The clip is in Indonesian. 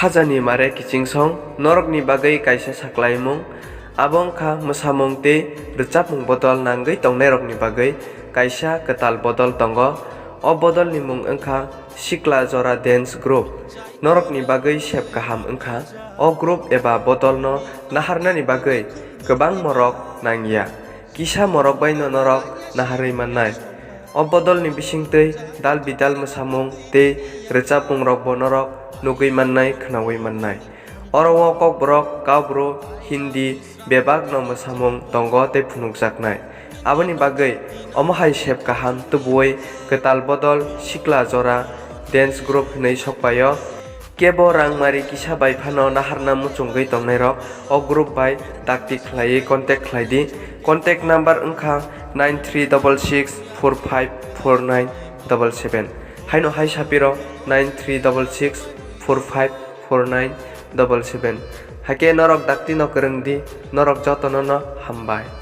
khajani mare kichingsong norokni bagui kaisa saklaimung abong kha musamung tei rwchapmung bodol nangui tongnai bagui kaisa ketal bodol tongo. O bodol ni mung wngkha Sikla Jora Dance Group. Norokni bagui sep kaham wngkha o group eba bodol no naharnani bagui kwbang morok nangya. Kisa morok bai no norok naharui mannai. O bodol ni bisingtwi dal bidal musamung tei rwchapmung rok bo norok nugui mannai khwnawi mannai. Oro o kok borok kaubro Hindi bebak no musamung tongo tei phunukjaknai. Aboni bagui omo hai sep kaham tubuui ketal bodol Sikla Jora Dance Group hinui sokpaio. Kebo rangmari kisa bai phano naharna muchungui tongnai rok o group bai dakti khlaiui contact khlaidi. Contact number wngkha 9366454977 haino hai sapiro 9366454977 hake norok dakti no kwrwngdi norok jotono no hambai.